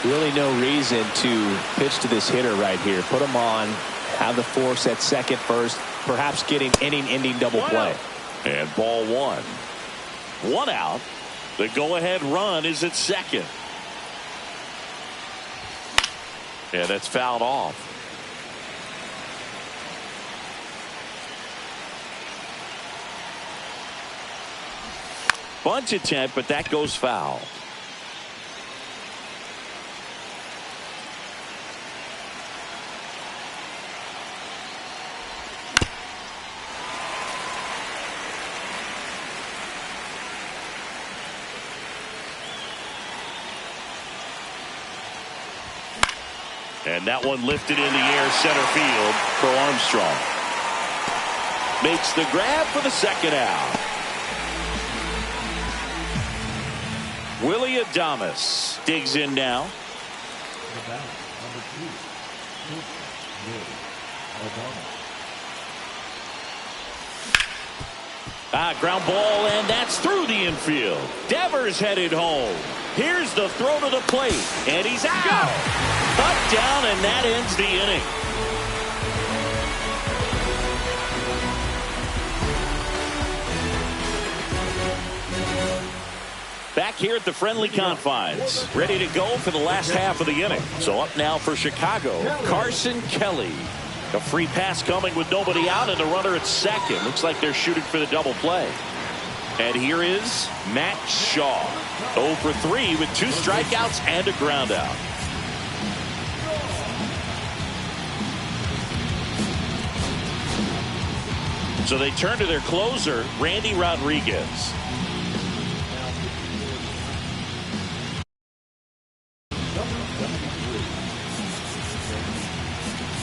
S3: Really no reason to pitch to this hitter right here. Put him on, have the force at second first, perhaps getting inning-ending double play.
S2: And ball 1. 1 out. The go-ahead run is at second. And that's fouled off. Bunt attempt, but that goes foul. And that one lifted in the air center field for Armstrong. Makes the grab for the 2nd out. Willie Adames digs in now.
S5: The bat, number 2, Willie Adames.
S2: Ground ball, and that's through the infield. Devers headed home. Here's the throw to the plate, and he's out. Cut down, and that ends the inning. Back here at the friendly confines, ready to go for the last half of the inning. So up now for Chicago, Carson Kelly. A free pass coming with nobody out and the runner at second. Looks like they're shooting for the double play. And here is Matt Shaw. 0 for 3 with 2 strikeouts and a ground out. So they turn to their closer, Randy Rodriguez.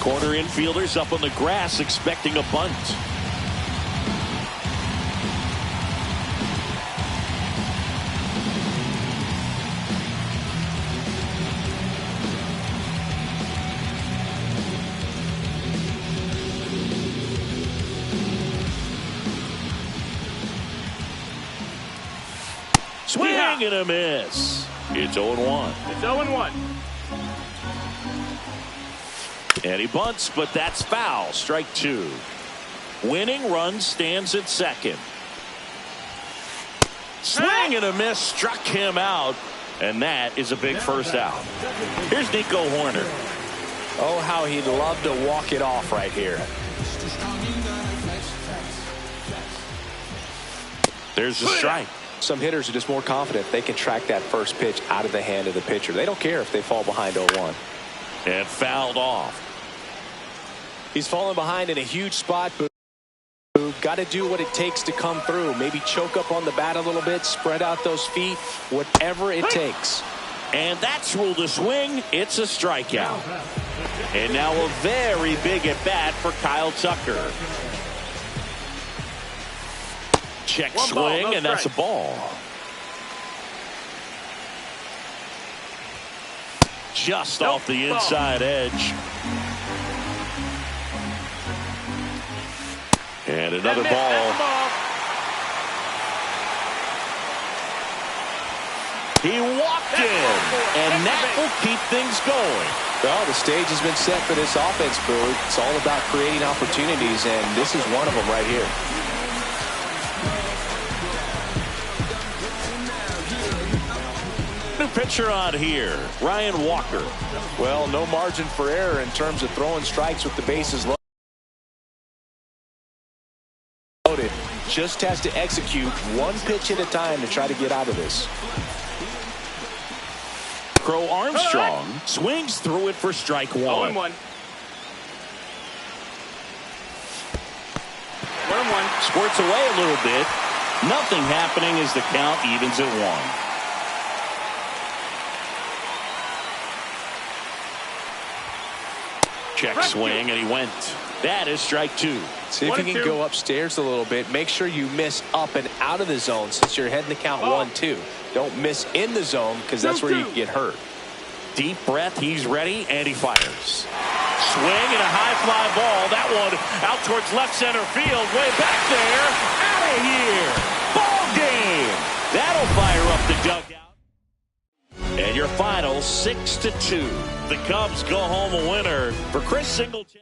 S2: Corner infielders up on the grass expecting a bunt. Swing and a miss. It's 0-1.
S4: It's 0-1.
S2: And he bunts, but that's foul. Strike 2. Winning run stands at second. Swing and a miss struck him out. And that is a big first out. Here's Nico Horner.
S3: Oh, how he'd love to walk it off right here.
S2: There's the strike.
S3: Some hitters are just more confident they can track that first pitch out of the hand of the pitcher. They don't care if they fall behind 0-1.
S2: And fouled off.
S3: He's fallen behind in a huge spot, but got to do what it takes to come through. Maybe choke up on the bat a little bit, spread out those feet, whatever it takes.
S2: And that's ruled a swing. It's a strikeout. And now a very big at bat for Kyle Tucker. Check
S4: One
S2: swing,
S4: ball, no
S2: and that's a
S4: strike.
S2: ball. Just off the inside edge. And another ball. He walked in, and that will keep things going.
S3: Well, the stage has been set for this offense, Boo. It's all about creating opportunities, and this is one of them right here.
S2: New pitcher on here, Ryan Walker.
S3: Well, no margin for error in terms of throwing strikes with the bases loaded. Just has to execute one pitch at a time to try to get out of this.
S2: Crow Armstrong swings through it for strike one.
S4: 1-1. 1-1.
S2: Squirts away a little bit. Nothing happening as the count evens at 1. Check swing, and he went. That is strike 2.
S3: See if you can go upstairs a little bit. Make sure you miss up and out of the zone since you're heading to count 1-2. Don't miss in the zone because that's where you can get hurt.
S2: Deep breath. He's ready, and he fires. Swing and a high fly ball. That one out towards left center field. Way back there. Out of here. Ball game. That'll fire up the dugout. And your final 6-2. The Cubs go home a winner. For Chris Singleton.